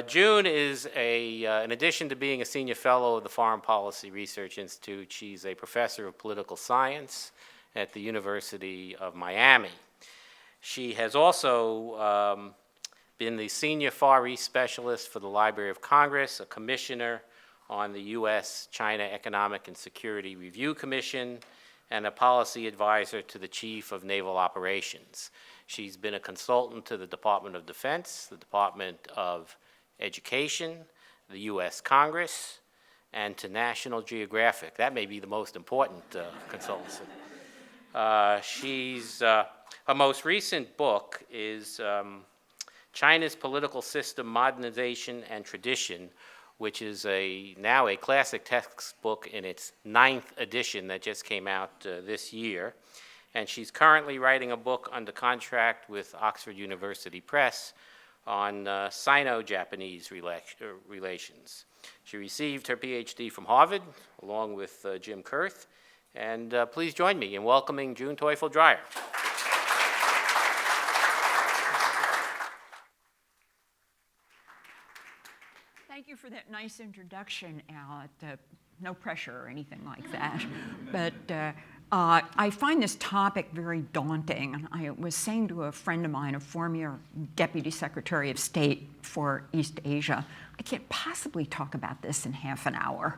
June is in addition to being a senior fellow of the Foreign Policy Research Institute, she's a professor of political science at the University of Miami. She has also been the senior Far East specialist for the Library of Congress, a commissioner on the U.S.-China Economic and Security Review Commission, and a policy advisor to the Chief of Naval Operations. She's been a consultant to the Department of Defense, the Department of Education, the U.S. Congress, and to National Geographic. That may be the most important consultancy. Her most recent book is China's Political System, Modernization and Tradition, which is now a classic textbook in its 9th edition that just came out this year. And she's currently writing a book under contract with Oxford University Press on Sino-Japanese relations. She received her PhD from Harvard, along with Jim Kurth. And please join me in welcoming June Teufel Dreyer. Thank you for that nice introduction, Al. No pressure or anything like that. But I find this topic very daunting. And I was saying to a friend of mine, a former Deputy Secretary of State for East Asia, I can't possibly talk about this in half an hour.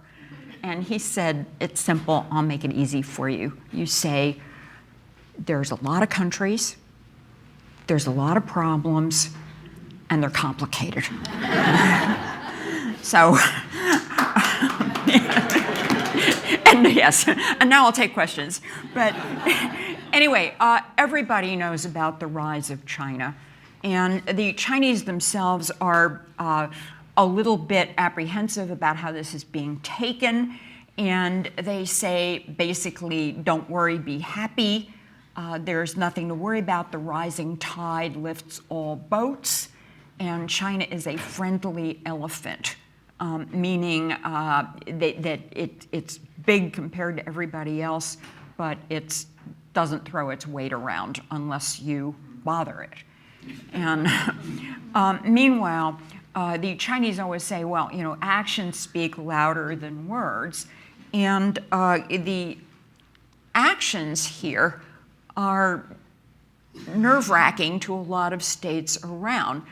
And he said, it's simple, I'll make it easy for you. You say, there's a lot of countries, there's a lot of problems, and they're complicated. So, and yes, and now I'll take questions. But anyway, everybody knows about the rise of China. And the Chinese themselves are a little bit apprehensive about how this is being taken. And they say, basically, don't worry, be happy. There's nothing to worry about. The rising tide lifts all boats. And China is a friendly elephant. Meaning that it's big compared to everybody else, but it doesn't throw its weight around unless you bother it. And meanwhile, the Chinese always say, well, you know, actions speak louder than words. And the actions here are nerve-wracking to a lot of states around.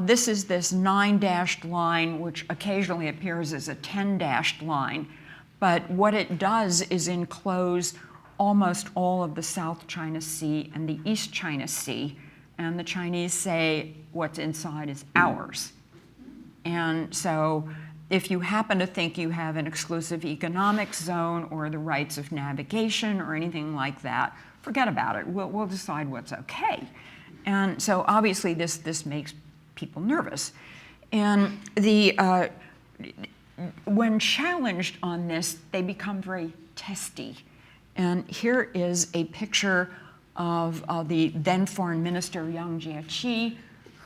This is this 9-dashed line, which occasionally appears as a 10-dashed line. But what it does is enclose almost all of the South China Sea and the East China Sea. And the Chinese say what's inside is ours. And so if you happen to think you have an exclusive economic zone or the rights of navigation or anything like that, forget about it. We'll decide what's okay. And so obviously this makes people nervous. And when challenged on this, they become very testy. And here is a picture of the then Foreign Minister Yang Jiechi,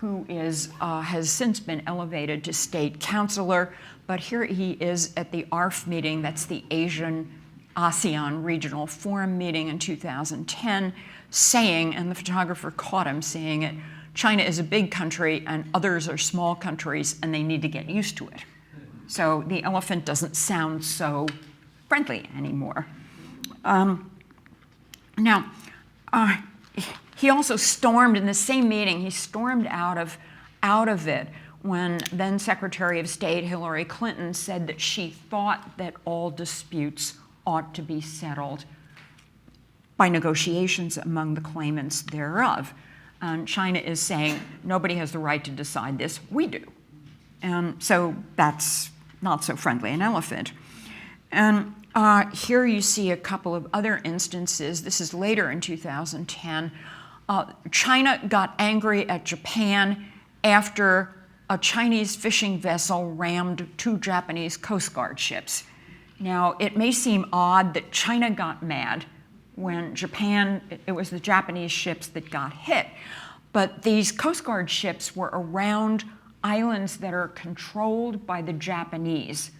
who has since been elevated to state counselor. But here he is at the ARF meeting, that's the Asian ASEAN Regional Forum meeting in 2010, saying, and the photographer caught him saying it, China is a big country and others are small countries and they need to get used to it. So the elephant doesn't sound so friendly anymore. He also stormed in the same meeting, he stormed out of it when then Secretary of State Hillary Clinton said that she thought that all disputes ought to be settled by negotiations among the claimants thereof. And China is saying, nobody has the right to decide this, we do. And so that's not so friendly an elephant. And here you see a couple of other instances. This is later in 2010. China got angry at Japan after a Chinese fishing vessel rammed 2 Japanese Coast Guard ships. Now, it may seem odd that China got mad when it was the Japanese ships that got hit. But these Coast Guard ships were around islands that are controlled by the Japanese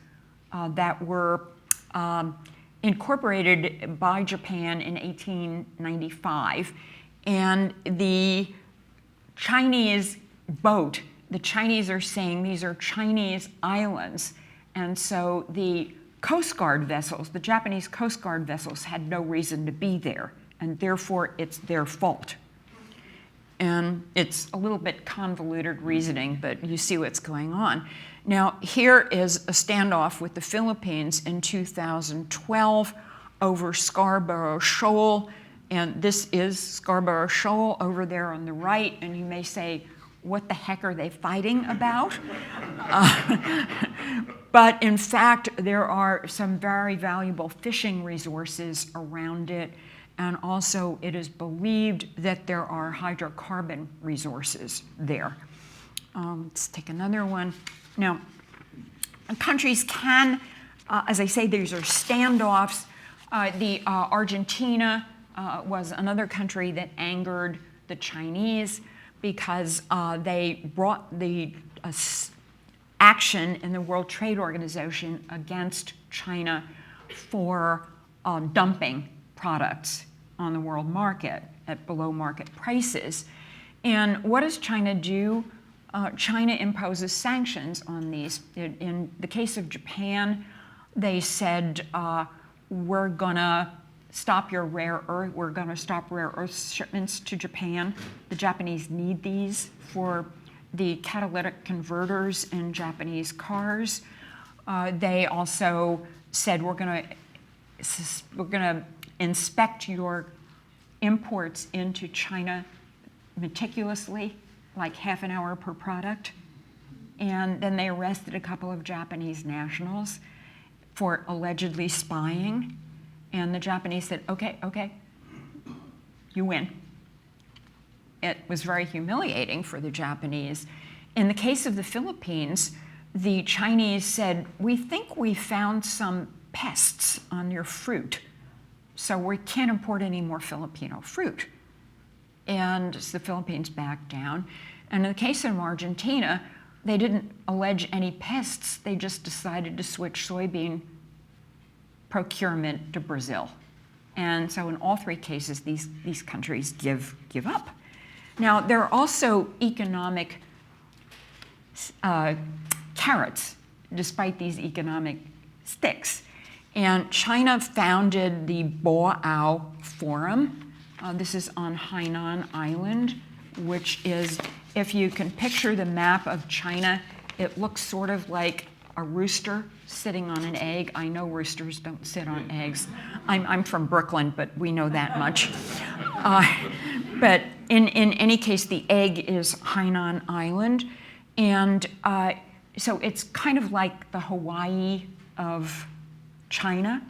that were incorporated by Japan in 1895. And the Chinese boat the Chinese are saying these are Chinese islands, and so the Coast Guard vessels, the Japanese Coast Guard vessels, had no reason to be there, and therefore it's their fault. And it's a little bit convoluted reasoning, but you see what's going on. Now, here is a standoff with the Philippines in 2012 over Scarborough Shoal, and this is Scarborough Shoal over there on the right, and you may say, what the heck are they fighting about? But in fact, there are some very valuable fishing resources around it, and also it is believed that there are hydrocarbon resources there. Let's take another one. Now, countries can, as I say, these are standoffs. Argentina was another country that angered the Chinese because they brought the action in the World Trade Organization against China for dumping products on the world market at below market prices. And what does China do? China imposes sanctions on these. In the case of Japan, they said, we're gonna stop your rare earth, we're gonna stop rare earth shipments to Japan. The Japanese need these for the catalytic converters in Japanese cars. They also said, we're gonna inspect your imports into China meticulously, like half an hour per product. And then they arrested a couple of Japanese nationals for allegedly spying. And the Japanese said, okay, you win. It was very humiliating for the Japanese. In the case of the Philippines, the Chinese said, we think we found some pests on your fruit, so we can't import any more Filipino fruit. And the Philippines backed down. And in the case of Argentina, they didn't allege any pests, they just decided to switch soybean procurement to Brazil. And so in all three cases, these countries give up. Now, there are also economic carrots, despite these economic sticks. And China founded the Boao Forum. This is on Hainan Island, which is, if you can picture the map of China, it looks sort of like a rooster sitting on an egg. I know roosters don't sit on eggs. I'm from Brooklyn, but we know that much. But in any case, the egg is Hainan Island. And so it's kind of like the Hawaii of China.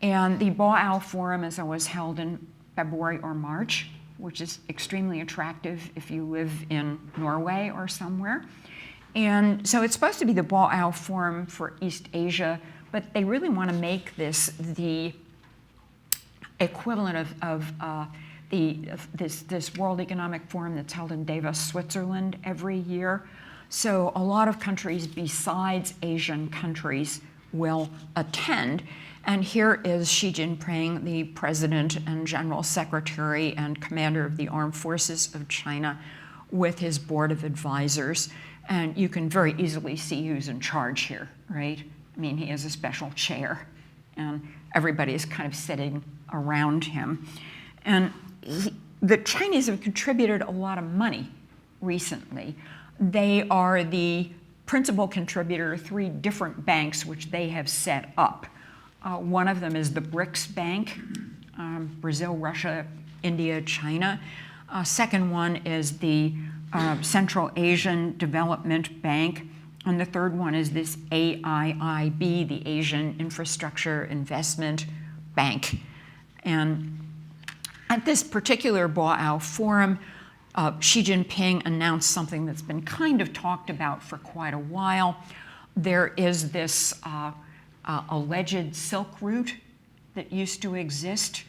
And the Boao Forum is always held in February or March, which is extremely attractive if you live in Norway or somewhere. And so it's supposed to be the Boao Forum for East Asia, but they really want to make this the equivalent of this World Economic Forum that's held in Davos, Switzerland every year. So a lot of countries besides Asian countries will attend. And here is Xi Jinping, the President and General Secretary and Commander of the Armed Forces of China, with his board of advisors. And you can very easily see who's in charge here, right? I mean, he has a special chair, and everybody is kind of sitting around him. And the Chinese have contributed a lot of money recently. They are the principal contributor to 3 different banks which they have set up. One of them is the BRICS Bank, Brazil, Russia, India, China. Second one is the Central Asian Development Bank. And the third one is this AIIB, the Asian Infrastructure Investment Bank. And at this particular Boao Forum, Xi Jinping announced something that's been kind of talked about for quite a while. There is this alleged Silk Route that used to exist.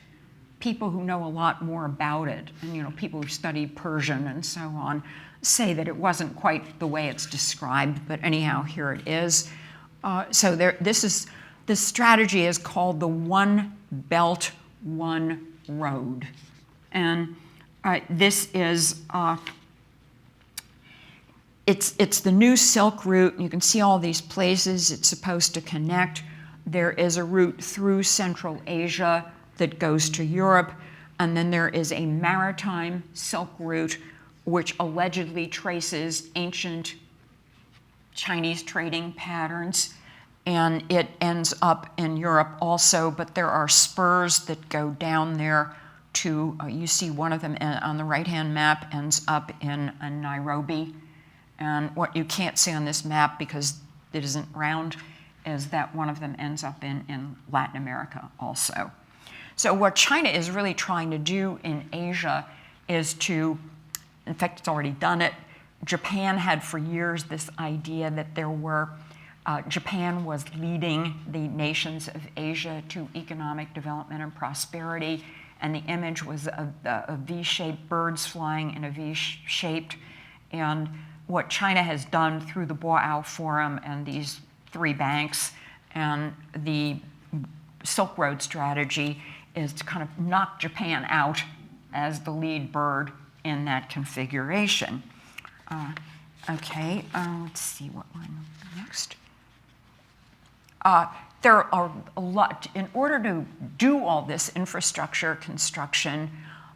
People who know a lot more about it, and people who study Persian and so on, say that it wasn't quite the way it's described, but anyhow, here it is. So this strategy is called the One Belt, One Road. And this is, it's the new Silk Route. You can see all these places it's supposed to connect. There is a route through Central Asia that goes to Europe, and then there is a maritime Silk Route which allegedly traces ancient Chinese trading patterns, and it ends up in Europe also, but there are spurs that go down there to, you see one of them on the right-hand map ends up in Nairobi. And what you can't see on this map because it isn't round is that one of them ends up in Latin America also. So what China is really trying to do in Asia is to, in fact, it's already done it. Japan had for years this idea that there were, Japan was leading the nations of Asia to economic development and prosperity, and the image was a V-shaped, birds flying in a V-shaped, and what China has done through the Boao Forum and these 3 banks and the Silk Road strategy is to kind of knock Japan out as the lead bird in that configuration. Let's see what one next. There are a lot, in order to do all this infrastructure construction,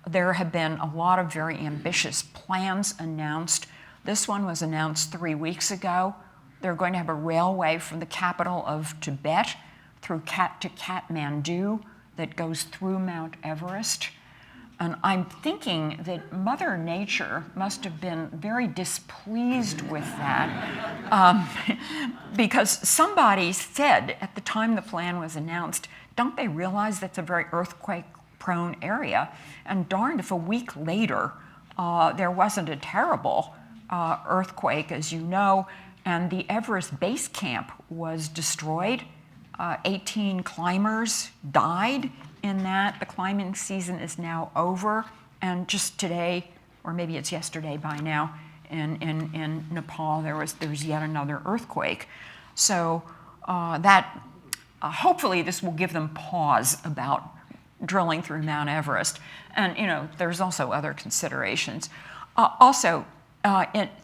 there have been a lot of very ambitious plans announced. This one was announced 3 weeks ago. They're going to have a railway from the capital of Tibet to Kathmandu that goes through Mount Everest. And I'm thinking that Mother Nature must have been very displeased with that because somebody said at the time the plan was announced, don't they realize that's a very earthquake-prone area? And darned if a week later there wasn't a terrible earthquake, as you know, and the Everest base camp was destroyed. 18 climbers died in that. The climbing season is now over, and just today, or maybe it's yesterday by now, in Nepal, there was yet another earthquake. So hopefully this will give them pause about drilling through Mount Everest. And there's also other considerations.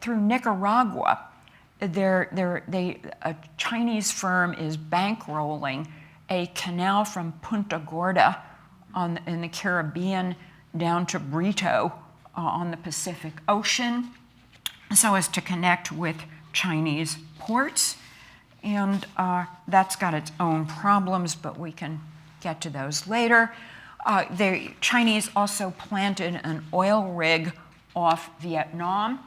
Through Nicaragua, a Chinese firm is bankrolling a canal from Punta Gorda in the Caribbean down to Brito on the Pacific Ocean so as to connect with Chinese ports. And that's got its own problems, but we can get to those later. The Chinese also planted an oil rig off Vietnam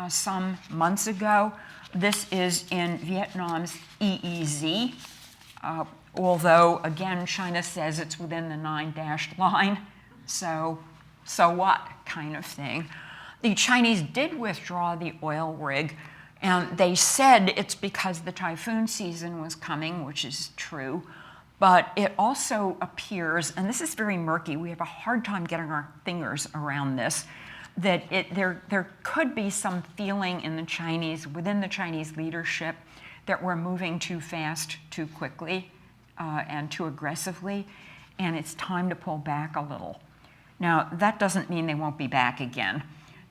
some months ago. This is in Vietnam's EEZ, although, again, China says it's within the 9-dashed line, so what kind of thing. The Chinese did withdraw the oil rig, and they said it's because the typhoon season was coming, which is true, but it also appears, and this is very murky, we have a hard time getting our fingers around this, that there could be some feeling within the Chinese leadership that we're moving too fast, too quickly, and too aggressively, and it's time to pull back a little. Now, that doesn't mean they won't be back again.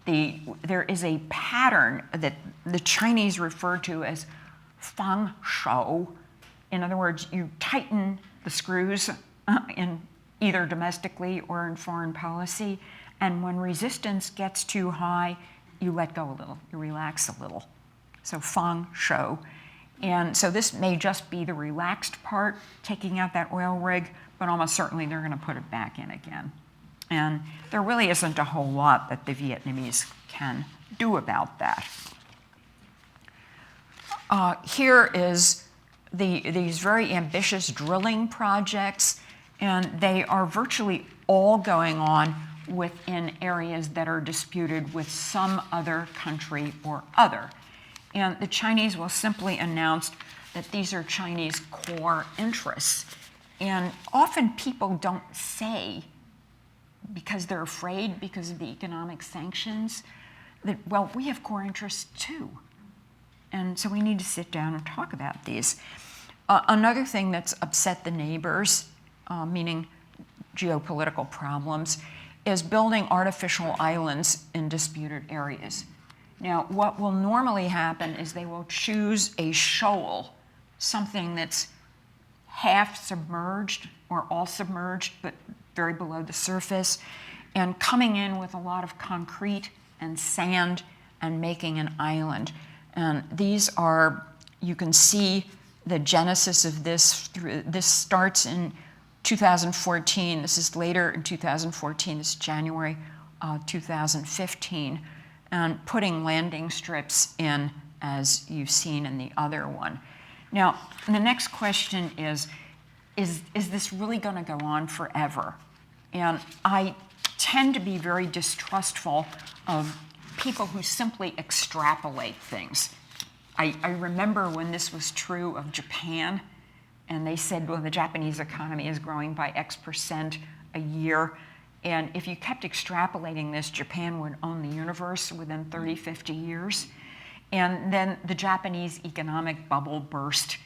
There is a pattern that the Chinese refer to as fang shou. In other words, you tighten the screws in either domestically or in foreign policy, and when resistance gets too high, you let go a little, you relax a little. So fang shou. And so this may just be the relaxed part, taking out that oil rig, but almost certainly they're going to put it back in again. And there really isn't a whole lot that the Vietnamese can do about that. Here is these very ambitious drilling projects, and they are virtually all going on within areas that are disputed with some other country or other. And the Chinese will simply announce that these are Chinese core interests. And often people don't say, because they're afraid because of the economic sanctions, that, well, we have core interests too. And so we need to sit down and talk about these. Another thing that's upset the neighbors, meaning geopolitical problems, is building artificial islands in disputed areas. Now, what will normally happen is they will choose a shoal, something that's half submerged or all submerged, but very below the surface, and coming in with a lot of concrete and sand and making an island. And these are, you can see the genesis of this. This starts in 2014. This is later in 2014. This is January 2015. And putting landing strips in, as you've seen in the other one. Now, the next question is this really going to go on forever? And I tend to be very distrustful of people who simply extrapolate things. I remember when this was true of Japan, and they said, well, the Japanese economy is growing by X% a year. And if you kept extrapolating this, Japan would own the universe within 30, 50 years. And then the Japanese economic bubble burst,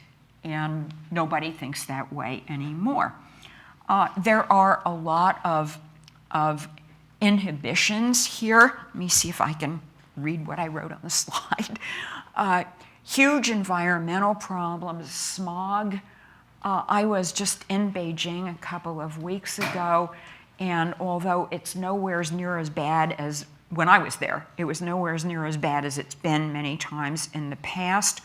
and nobody thinks that way anymore. There are a lot of inhibitions here. Let me see if I can read what I wrote on the slide. Huge environmental problems, smog. I was just in Beijing a couple of weeks ago, and although it's nowhere near as bad as when I was there, it was nowhere near as bad as it's been many times in the past.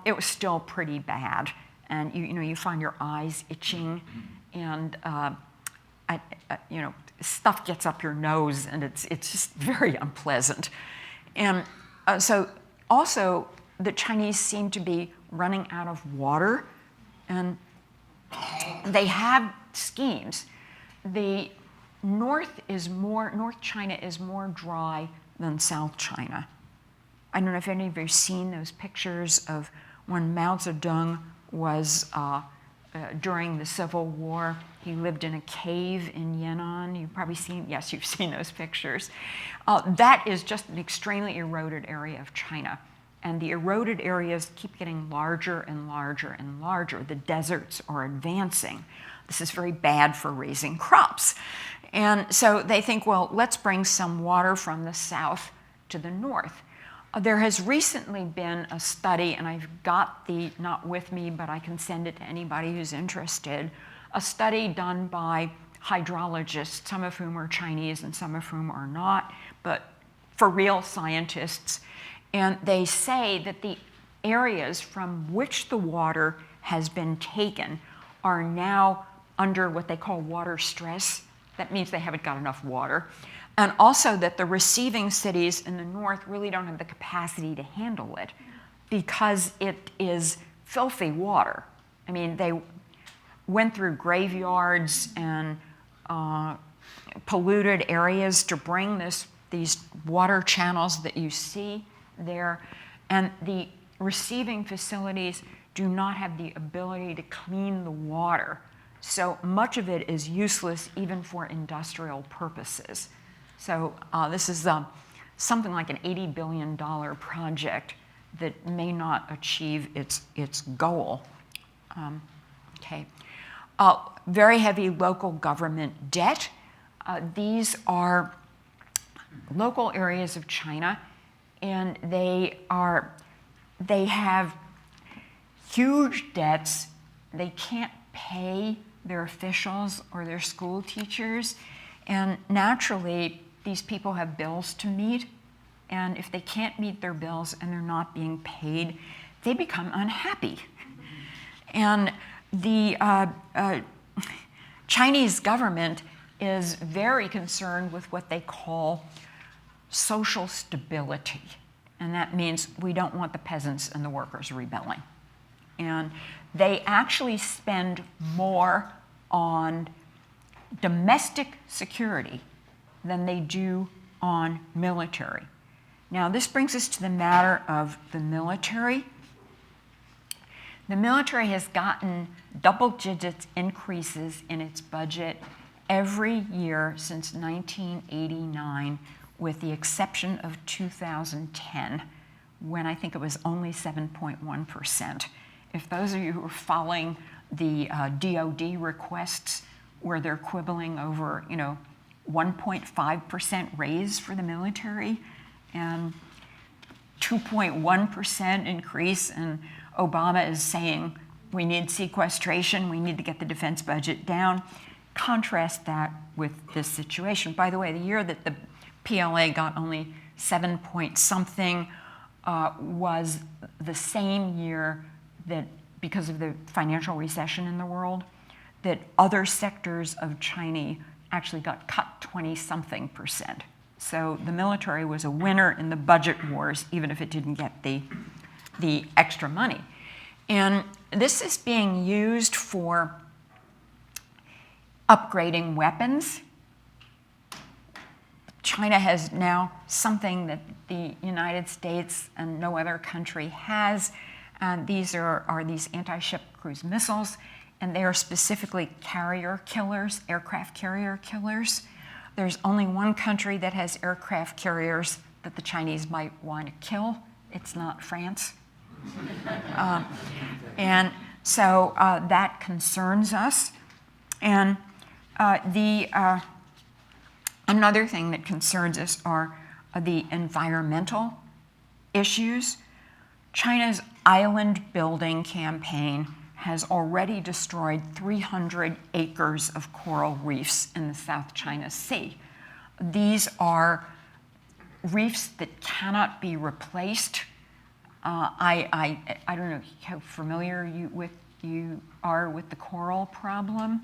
It was still pretty bad, and you find your eyes itching, and stuff gets up your nose, and it's just very unpleasant. And so also the Chinese seem to be running out of water, and they have schemes. The North China is more dry than South China. I don't know if any of you have seen those pictures of when Mao Zedong was, during the Civil War, he lived in a cave in Yan'an. You've probably seen, yes, you've seen those pictures. That is just an extremely eroded area of China. And the eroded areas keep getting larger and larger and larger. The deserts are advancing. This is very bad for raising crops. And so they think, well, let's bring some water from the south to the north. There has recently been a study, and I've got the, not with me, but I can send it to anybody who's interested, a study done by hydrologists, some of whom are Chinese and some of whom are not, but for real scientists. And they say that the areas from which the water has been taken are now under what they call water stress. That means they haven't got enough water. And also that the receiving cities in the north really don't have the capacity to handle it because it is filthy water. I mean, they went through graveyards and polluted areas to bring these water channels that you see there. And the receiving facilities do not have the ability to clean the water. So much of it is useless even for industrial purposes. So this is something like an $80 billion project that may not achieve its goal. Okay. Very heavy local government debt. These are local areas of China, and they have huge debts. They can't pay their officials or their school teachers, and naturally these people have bills to meet, and if they can't meet their bills and they're not being paid, they become unhappy. And the Chinese government is very concerned with what they call social stability, and that means we don't want the peasants and the workers rebelling. And they actually spend more on domestic security than they do on military. Now, this brings us to the matter of the military. The military has gotten double-digit increases in its budget every year since 1989, with the exception of 2010, when I think it was only 7.1%. If those of you who are following the DoD requests where they're quibbling over, 1.5% raise for the military, and 2.1% increase, and Obama is saying we need sequestration, we need to get the defense budget down. Contrast that with this situation. By the way, the year that the PLA got only 7 point something was the same year that, because of the financial recession in the world, that other sectors of China actually got cut 20-something%. So the military was a winner in the budget wars, even if it didn't get the extra money. And this is being used for upgrading weapons. China has now something that the United States and no other country has. These are these anti-ship cruise missiles, and they are specifically carrier killers, aircraft carrier killers. There's only one country that has aircraft carriers that the Chinese might want to kill. It's not France. And so that concerns us. And another thing that concerns us are the environmental issues. China's island building campaign has already destroyed 300 acres of coral reefs in the South China Sea. These are reefs that cannot be replaced. I don't know how familiar you are with the coral problem.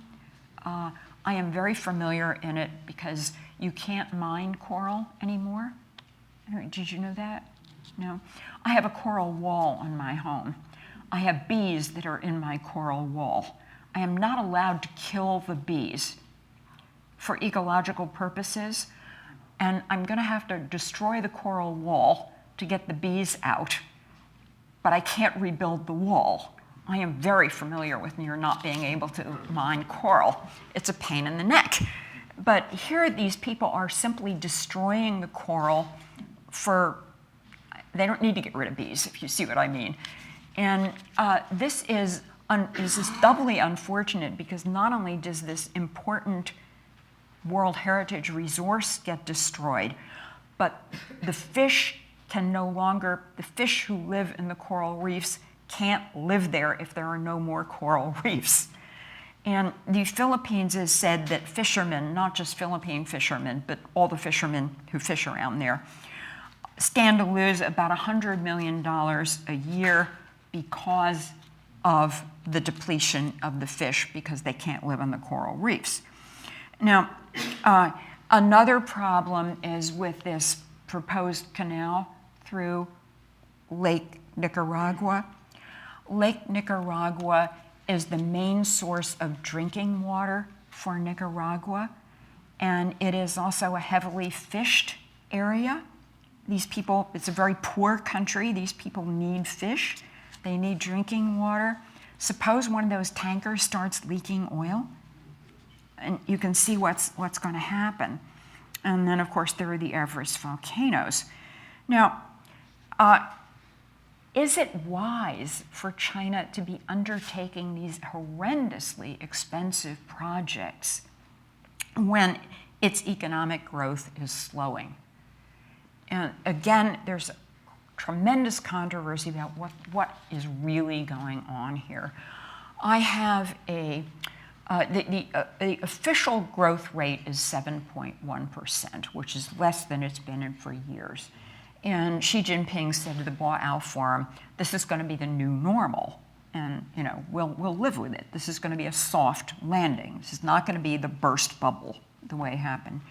I am very familiar in it because you can't mine coral anymore. Did you know that? No. I have a coral wall on my home. I have bees that are in my coral wall. I am not allowed to kill the bees for ecological purposes, and I'm going to have to destroy the coral wall to get the bees out, but I can't rebuild the wall. I am very familiar with your not being able to mine coral. It's a pain in the neck. But here these people are simply destroying the coral they don't need to get rid of bees, if you see what I mean. And this is doubly unfortunate because not only does this important World Heritage resource get destroyed, but the fish who live in the coral reefs can't live there if there are no more coral reefs. And the Philippines has said that fishermen, not just Philippine fishermen, but all the fishermen who fish around there, stand to lose about $100 million a year because of the depletion of the fish because they can't live on the coral reefs. Now, another problem is with this proposed canal through Lake Nicaragua. Lake Nicaragua is the main source of drinking water for Nicaragua, and it is also a heavily fished area. These people, it's a very poor country. These people need fish. They need drinking water. Suppose one of those tankers starts leaking oil, and you can see what's going to happen. And then, of course, there are the Everest volcanoes. Now, is it wise for China to be undertaking these horrendously expensive projects when its economic growth is slowing? And again, there's tremendous controversy about what is really going on here. I have the official growth rate is 7.1%, which is less than it's been in for years. And Xi Jinping said to the Boao Forum, this is going to be the new normal, and we'll live with it. This is going to be a soft landing. This is not going to be the burst bubble the way it happened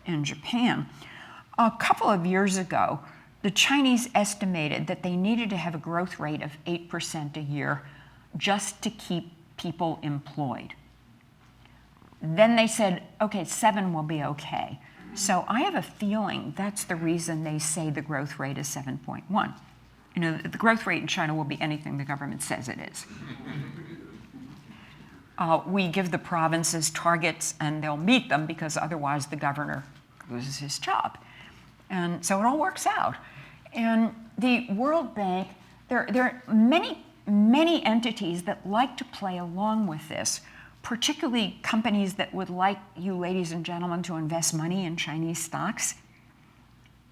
in Japan. A couple of years ago, the Chinese estimated that they needed to have a growth rate of 8% a year just to keep people employed. Then they said, okay, 7 will be okay. So I have a feeling that's the reason they say the growth rate is 7.1. The growth rate in China will be anything the government says it is. We give the provinces targets and they'll meet them because otherwise the governor loses his job. And so it all works out. And the World Bank, there are many entities that like to play along with this, particularly companies that would like you, ladies and gentlemen, to invest money in Chinese stocks.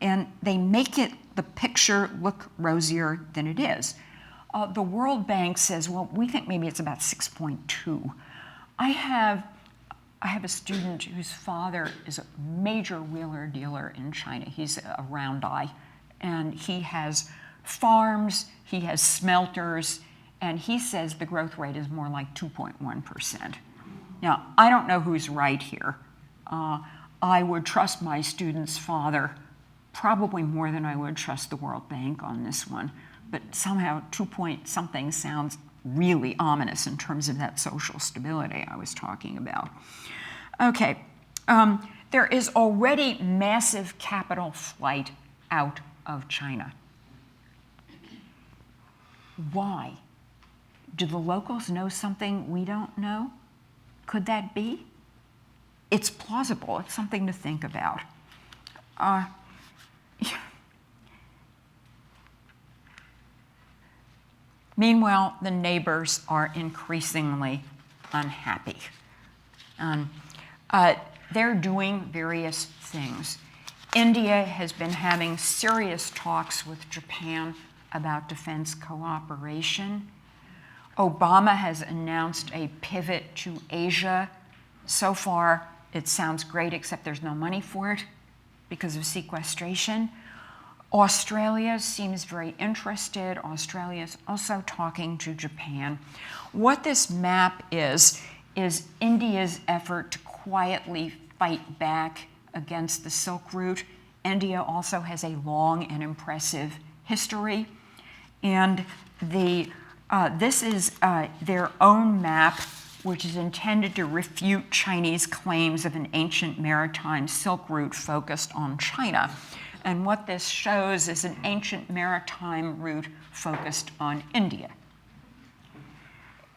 And they make it the picture look rosier than it is. The World Bank says, well, we think maybe it's about 6.2. I have a student whose father is a major wheeler dealer in China. He's a round eye, and he has farms, he has smelters, and he says the growth rate is more like 2.1%. Now, I don't know who's right here. I would trust my student's father probably more than I would trust the World Bank on this one, but somehow 2 point something sounds really ominous in terms of that social stability I was talking about. Okay, there is already massive capital flight out of China. Why? Do the locals know something we don't know? Could that be? It's plausible. It's something to think about. Meanwhile, the neighbors are increasingly unhappy. They're doing various things. India has been having serious talks with Japan about defense cooperation. Obama has announced a pivot to Asia. So far, it sounds great, except there's no money for it because of sequestration. Australia seems very interested. Australia is also talking to Japan. What this map is India's effort to quietly fight back against the Silk Route. India also has a long and impressive history. And this is their own map, which is intended to refute Chinese claims of an ancient maritime Silk Route focused on China. And what this shows is an ancient maritime route focused on India.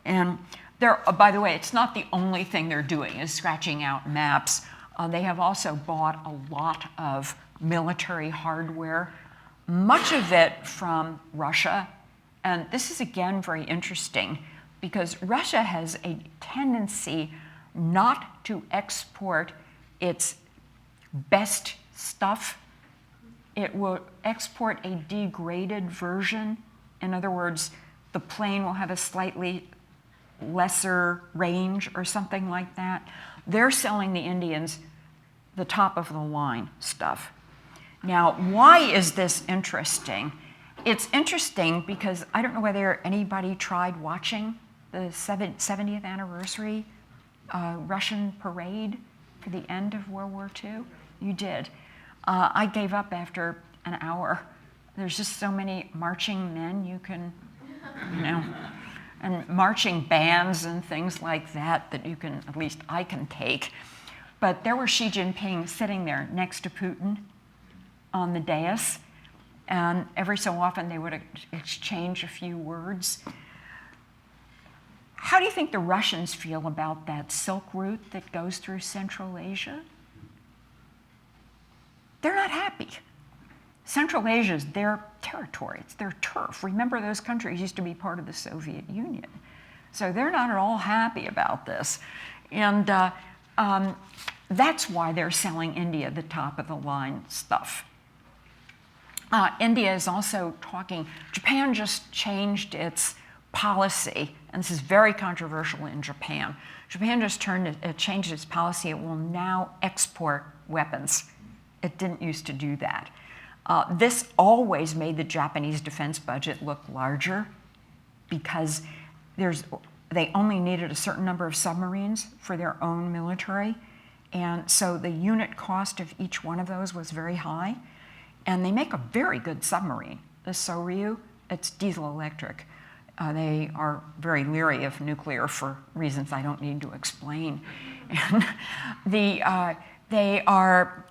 And by the way, it's not the only thing they're doing is scratching out maps. They have also bought a lot of military hardware, much of it from Russia. And this is, again, very interesting because Russia has a tendency not to export its best stuff. It will export a degraded version. In other words, the plane will have a slightly lesser range or something like that. They're selling the Indians the top of the line stuff. Now, why is this interesting? It's interesting because I don't know whether anybody tried watching the 70th anniversary Russian parade for the end of World War II. You did. I gave up after an hour. There's just so many marching men you can, and marching bands and things like that you can, at least I can take. But there was Xi Jinping sitting there next to Putin on the dais, and every so often they would exchange a few words. How do you think the Russians feel about that Silk Route that goes through Central Asia? They're not happy. Central Asia is their territory, it's their turf. Remember, those countries used to be part of the Soviet Union. So they're not at all happy about this. And that's why they're selling India the top of the line stuff. India is also talking, Japan just changed its policy, and this is very controversial in Japan. Japan just changed its policy. It will now export weapons. It didn't used to do that. This always made the Japanese defense budget look larger because they only needed a certain number of submarines for their own military. And so the unit cost of each one of those was very high. And they make a very good submarine. The Soryu, it's diesel electric. They are very leery of nuclear for reasons I don't need to explain. And they are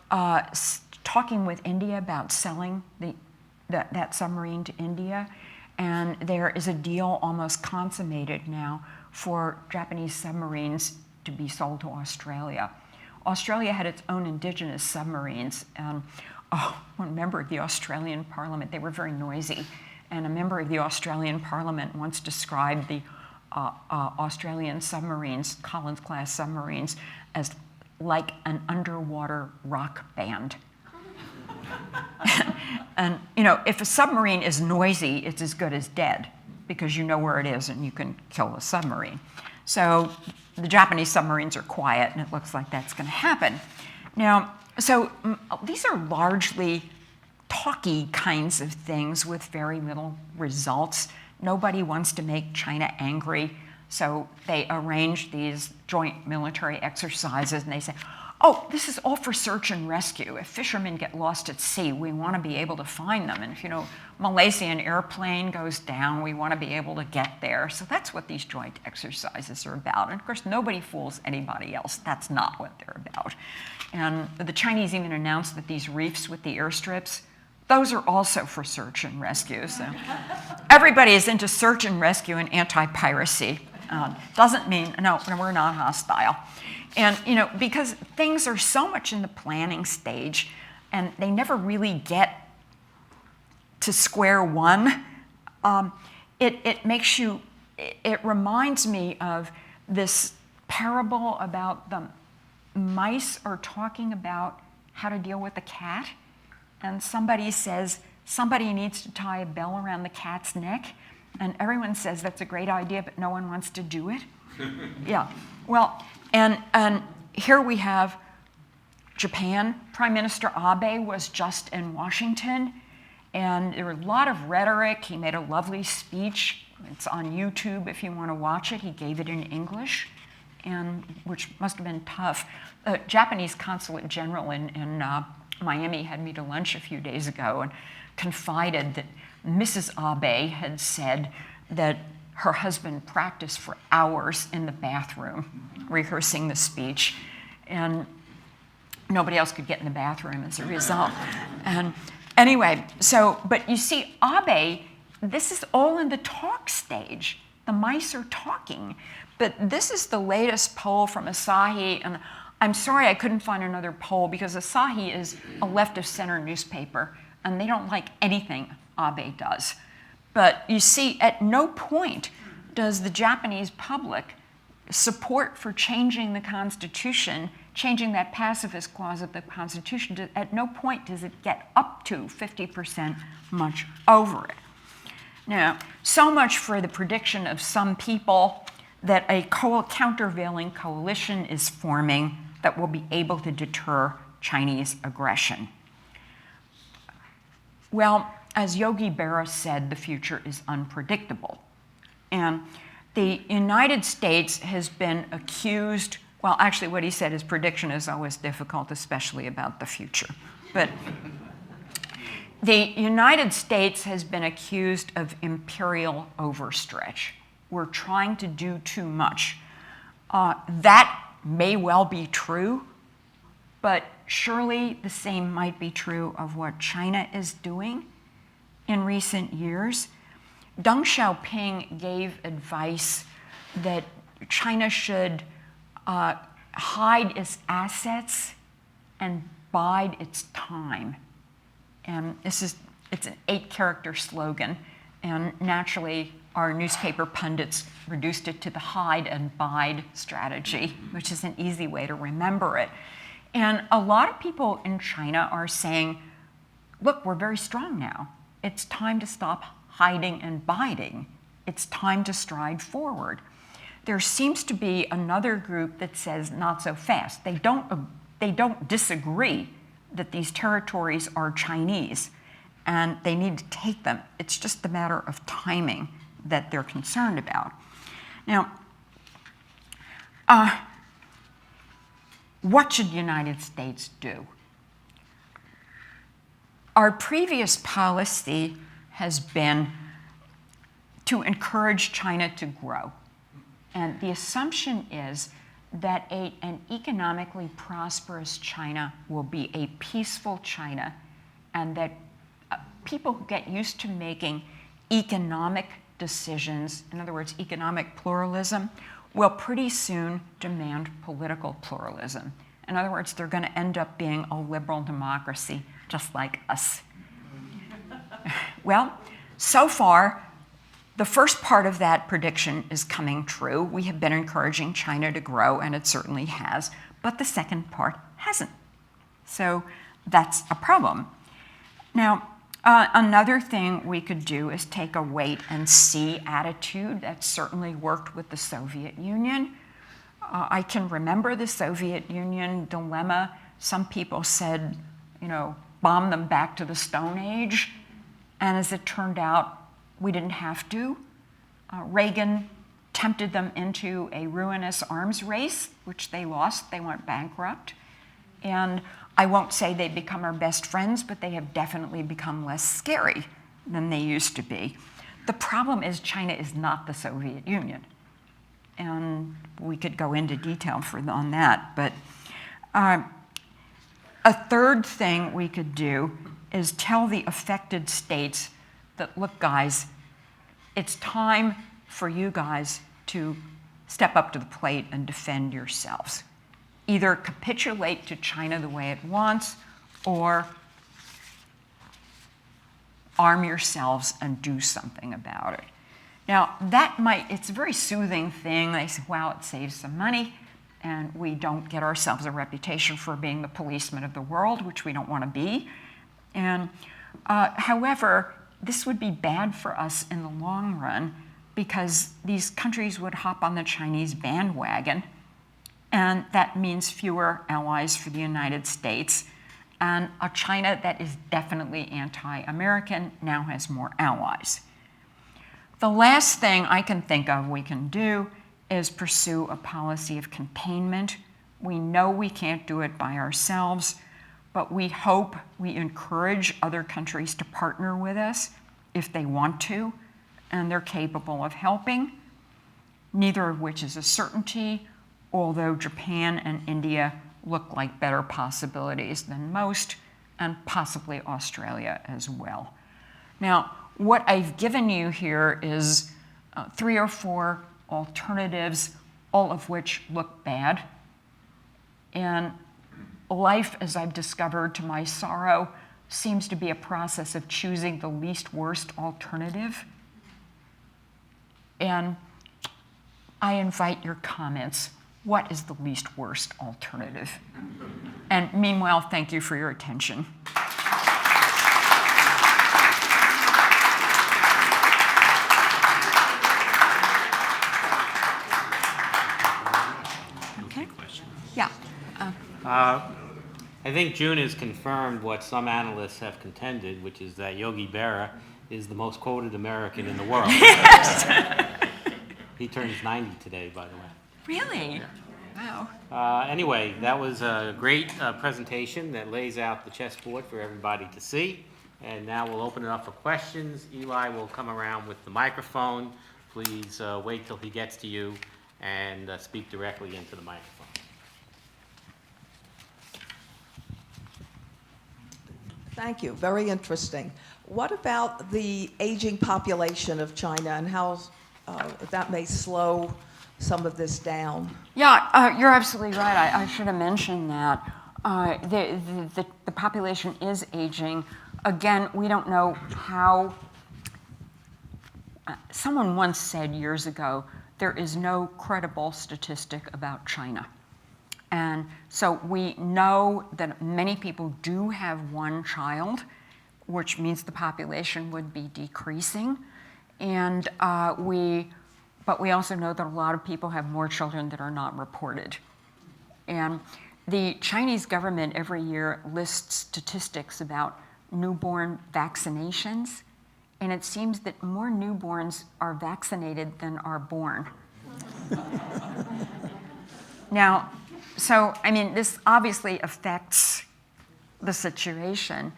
talking with India about selling that submarine to India. And there is a deal almost consummated now for Japanese submarines to be sold to Australia. Australia had its own indigenous submarines. One member of the Australian Parliament, they were very noisy, and a member of the Australian Parliament once described the Australian submarines, Collins-class submarines, as like an underwater rock band. And, if a submarine is noisy, it's as good as dead because you know where it is and you can kill the submarine. So the Japanese submarines are quiet, and it looks like that's going to happen. Now, so these are largely talky kinds of things with very little results. Nobody wants to make China angry, so they arrange these joint military exercises, and they say, oh, this is all for search and rescue. If fishermen get lost at sea, we want to be able to find them. And if, Malaysian airplane goes down, we want to be able to get there. So that's what these joint exercises are about. And of course, nobody fools anybody else. That's not what they're about. And the Chinese even announced that these reefs with the airstrips, those are also for search and rescue. So everybody is into search and rescue and anti-piracy. Doesn't mean, no, we're not hostile. And, because things are so much in the planning stage and they never really get to square one, it reminds me of this parable about the mice are talking about how to deal with the cat. And somebody says, somebody needs to tie a bell around the cat's neck. And everyone says that's a great idea, but no one wants to do it. Yeah. Well, and here we have Japan. Prime Minister Abe was just in Washington, and there was a lot of rhetoric. He made a lovely speech. It's on YouTube if you want to watch it. He gave it in English, and which must have been tough. The Japanese consulate general in Miami had me to lunch a few days ago and confided that Mrs. Abe had said that her husband practiced for hours in the bathroom rehearsing the speech, and nobody else could get in the bathroom as a result. And anyway, but you see, Abe, this is all in the talk stage. The mice are talking. But this is the latest poll from Asahi, and I'm sorry I couldn't find another poll because Asahi is a left-of-center newspaper, and they don't like anything Abe does. But you see, at no point does the Japanese public support for changing the Constitution, changing that pacifist clause of the Constitution, at no point does it get up to 50%, much over it. Now, so much for the prediction of some people that a countervailing coalition is forming that will be able to deter Chinese aggression. Well, as Yogi Berra said, the future is unpredictable. And the United States has been accused, well, actually what he said is prediction is always difficult, especially about the future. But the United States has been accused of imperial overstretch. We're trying to do too much. That may well be true, but surely the same might be true of what China is doing in recent years. Deng Xiaoping gave advice that China should hide its assets and bide its time. And it's an 8-character slogan, and naturally our newspaper pundits reduced it to the hide and bide strategy, which is an easy way to remember it. And a lot of people in China are saying, look, we're very strong now. It's time to stop hiding and biding. It's time to stride forward. There seems to be another group that says not so fast. They don't disagree that these territories are Chinese and they need to take them. It's just a matter of timing that they're concerned about. Now, what should the United States do? Our previous policy has been to encourage China to grow. And the assumption is that an economically prosperous China will be a peaceful China, and that people who get used to making economic decisions, in other words, economic pluralism, will pretty soon demand political pluralism. In other words, they're going to end up being a liberal democracy, just like us. Well, so far, the first part of that prediction is coming true. We have been encouraging China to grow, and it certainly has, but the second part hasn't. So that's a problem. Now, another thing we could do is take a wait and see attitude. That certainly worked with the Soviet Union. I can remember the Soviet Union dilemma. Some people said, bomb them back to the Stone Age. And as it turned out, we didn't have to. Reagan tempted them into a ruinous arms race, which they lost. They went bankrupt. And I won't say they've become our best friends, but they have definitely become less scary than they used to be. The problem is China is not the Soviet Union. And we could go into detail on that. But a third thing we could do is tell the affected states that, look, guys, it's time for you guys to step up to the plate and defend yourselves. Either capitulate to China the way it wants, or arm yourselves and do something about it. Now, it's a very soothing thing. They say, wow, it saves some money, and we don't get ourselves a reputation for being the policeman of the world, which we don't want to be. And however, this would be bad for us in the long run, because these countries would hop on the Chinese bandwagon, and that means fewer allies for the United States. And a China that is definitely anti-American now has more allies. The last thing I can think of we can do is pursue a policy of containment. We know we can't do it by ourselves, but we encourage other countries to partner with us if they want to, and they're capable of helping, neither of which is a certainty, although Japan and India look like better possibilities than most, and possibly Australia as well. Now, what I've given you here is 3 or 4 alternatives, all of which look bad. And life, as I've discovered to my sorrow, seems to be a process of choosing the least worst alternative. And I invite your comments. What is the least worst alternative? And meanwhile, thank you for your attention. Okay. Yeah. I think June has confirmed what some analysts have contended, which is that Yogi Berra is the most quoted American in the world. He turns 90 today, by the way. Really? Yeah. Wow. Anyway, that was a great presentation that lays out the chessboard for everybody to see. And now we'll open it up for questions. Eli will come around with the microphone. Please wait till he gets to you and speak directly into the microphone. Thank you. Very interesting. What about the aging population of China and how that may slow some of this down? Yeah, you're absolutely right. I should have mentioned that. The population is aging. Again, we don't know how. Someone once said years ago, there is no credible statistic about China. And so we know that many people do have one child, which means the population would be decreasing. And but we also know that a lot of people have more children that are not reported. And the Chinese government every year lists statistics about newborn vaccinations, and it seems that more newborns are vaccinated than are born. Now, so, I mean, this obviously affects the situation.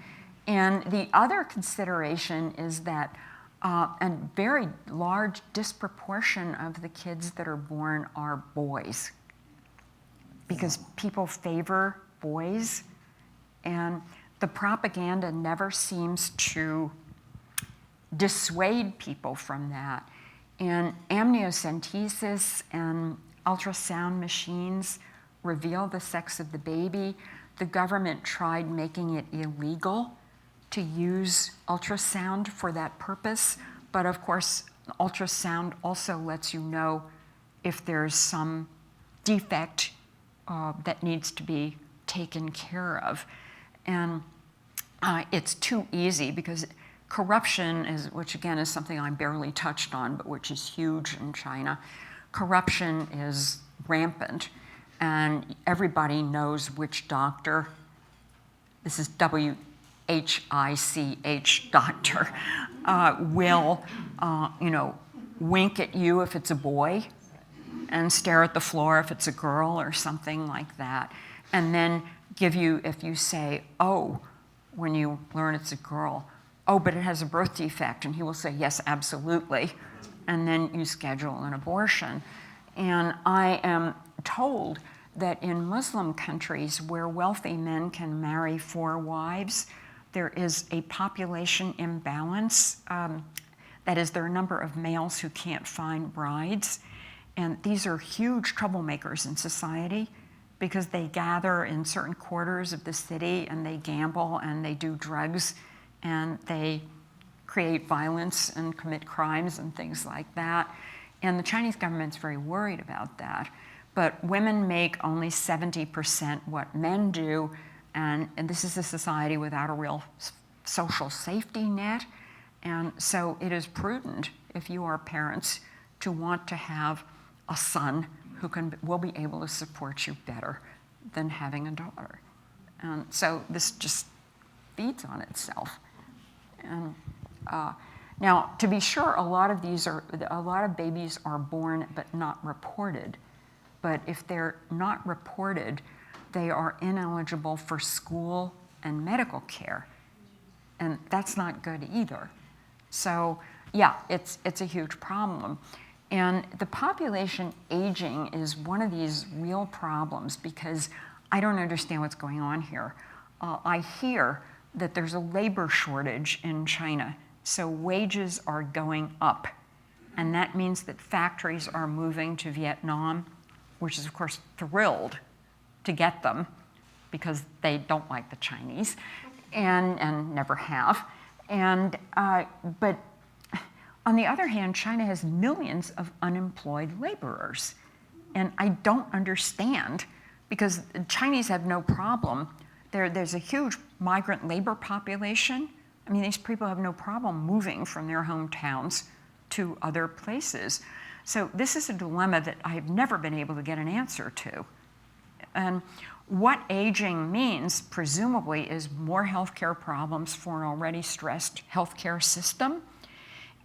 And the other consideration is that a very large disproportion of the kids that are born are boys, because people favor boys, and the propaganda never seems to dissuade people from that. And amniocentesis and ultrasound machines reveal the sex of the baby. The government tried making it illegal to use ultrasound for that purpose, but of course, ultrasound also lets you know if there's some defect that needs to be taken care of. And it's too easy because corruption which again is something I barely touched on, but which is huge in China. Corruption is rampant, and everybody knows which doctor, this is WHICH doctor, will, wink at you if it's a boy and stare at the floor if it's a girl or something like that. And then give you, if you say, oh, when you learn it's a girl, oh, but it has a birth defect. And he will say, yes, absolutely. And then you schedule an abortion. And I am told that in Muslim countries where wealthy men can marry 4 wives, there is a population imbalance. That is, there are a number of males who can't find brides. And these are huge troublemakers in society because they gather in certain quarters of the city and they gamble and they do drugs and they create violence and commit crimes and things like that. And the Chinese government's very worried about that. But women make only 70% what men do, and this is a society without a real social safety net. And so it is prudent, if you are parents, to want to have a son who will be able to support you better than having a daughter. And so this just feeds on itself. And now, to be sure, a lot of babies are born but not reported. But if they're not reported, they are ineligible for school and medical care. And that's not good either. So yeah, it's a huge problem. And the population aging is one of these real problems because I don't understand what's going on here. I hear that there's a labor shortage in China, so wages are going up. And that means that factories are moving to Vietnam, which is of course thrilled to get them because they don't like the Chinese and never have. And, but on the other hand, China has millions of unemployed laborers. And I don't understand because the Chinese have no problem. There's a huge migrant labor population. I mean, these people have no problem moving from their hometowns to other places. So this is a dilemma that I have never been able to get an answer to. And what aging means, presumably, is more healthcare problems for an already stressed healthcare system,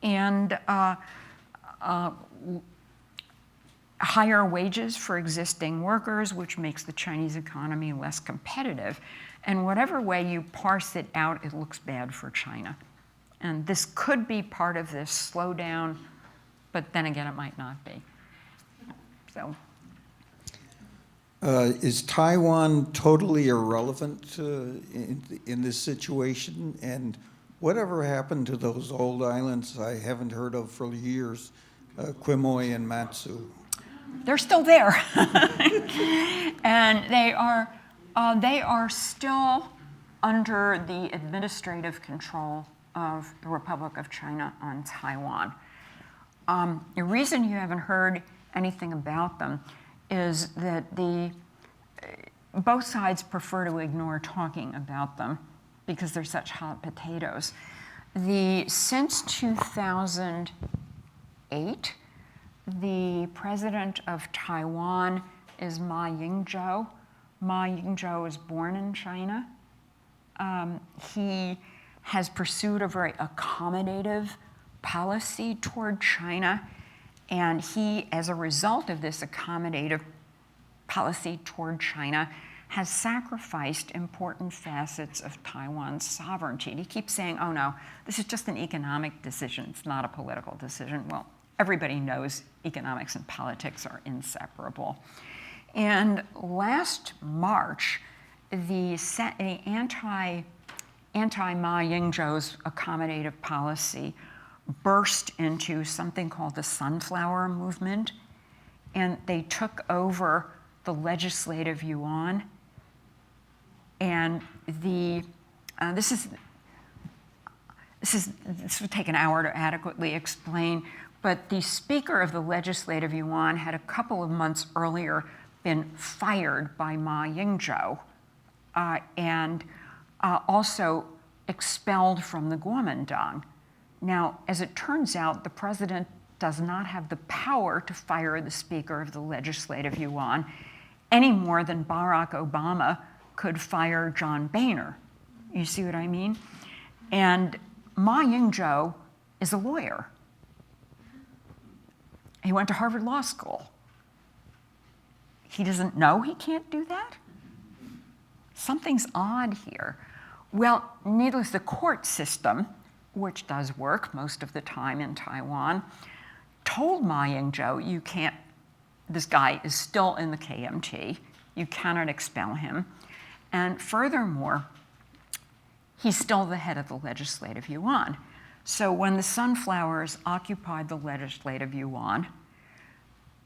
and higher wages for existing workers, which makes the Chinese economy less competitive. And whatever way you parse it out, it looks bad for China. And this could be part of this slowdown, but then again, it might not be. So. Is Taiwan totally irrelevant in this situation? And whatever happened to those old islands I haven't heard of for years, Quemoy and Matsu? They're still there. And they are still under the administrative control of the Republic of China on Taiwan. The reason you haven't heard anything about them is that both sides prefer to ignore talking about them because they're such hot potatoes. Since 2008, the president of Taiwan is Ma Ying-jeou. Ma Ying-jeou was born in China. He has pursued a very accommodative policy toward China, and he, as a result of this accommodative policy toward China, has sacrificed important facets of Taiwan's sovereignty. And he keeps saying, oh no, this is just an economic decision, it's not a political decision. Well, everybody knows economics and politics are inseparable. And last March, the anti-Ma Ying-jeou's accommodative policy burst into something called the Sunflower Movement, and they took over the legislative yuan. And this would take an hour to adequately explain, but the speaker of the legislative yuan had a couple of months earlier been fired by Ma Ying-jeou, and also expelled from the Kuomintang. Now, as it turns out, the president does not have the power to fire the Speaker of the Legislative Yuan any more than Barack Obama could fire John Boehner. You see what I mean? And Ma Ying-jeou is a lawyer. He went to Harvard Law School. He doesn't know he can't do that? Something's odd here. Well, needless, the court system, which does work most of the time in Taiwan, told Ma Ying-jeou, you can't, this guy is still in the KMT, you cannot expel him. And furthermore, he's still the head of the Legislative Yuan. So when the Sunflowers occupied the Legislative Yuan,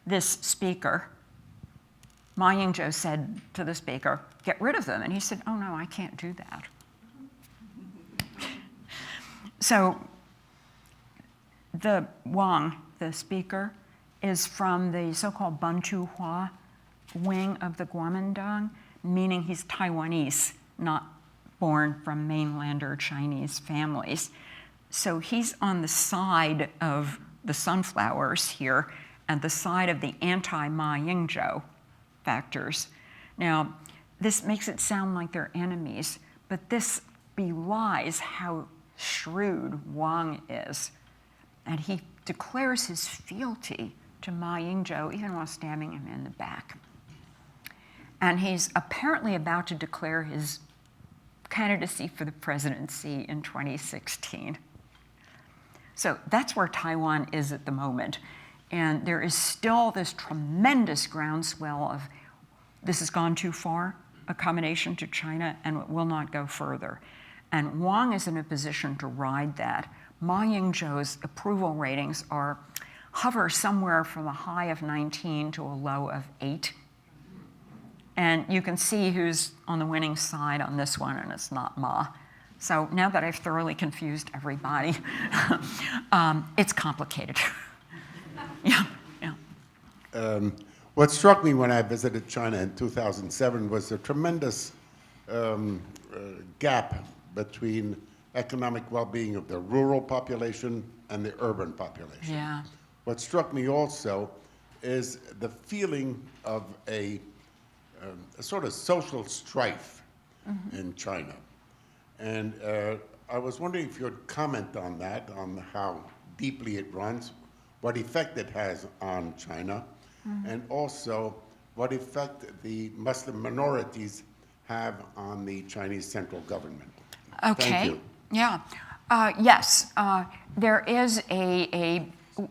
this speaker, Ma Ying-jeou said to the speaker, get rid of them. And he said, oh no, I can't do that. So the Wang, the speaker, is from the so-called Bantu Hua wing of the Kuomintang, meaning he's Taiwanese, not born from mainlander Chinese families. So he's on the side of the Sunflowers here and the side of the anti-Ma Ying-jeou factors. Now, this makes it sound like they're enemies, but this belies how shrewd Wang is. And he declares his fealty to Ma Ying-jeou even while stabbing him in the back. And he's apparently about to declare his candidacy for the presidency in 2016. So that's where Taiwan is at the moment. And there is still this tremendous groundswell of this has gone too far, accommodation to China, and it will not go further. And Wang is in a position to ride that. Ma Ying-jeou's approval ratings hover somewhere from a high of 19 to a low of 8. And you can see who's on the winning side on this one, and it's not Ma. So now that I've thoroughly confused everybody, it's complicated. Yeah. What struck me when I visited China in 2007 was the tremendous gap between economic well-being of the rural population and the urban population. Yeah. What struck me also is the feeling of a sort of social strife in China. And I was wondering if you would comment on that, on how deeply it runs, what effect it has on China, and also what effect the Muslim minorities have on the Chinese central government. Okay. Thank you. Yeah. Yes. There is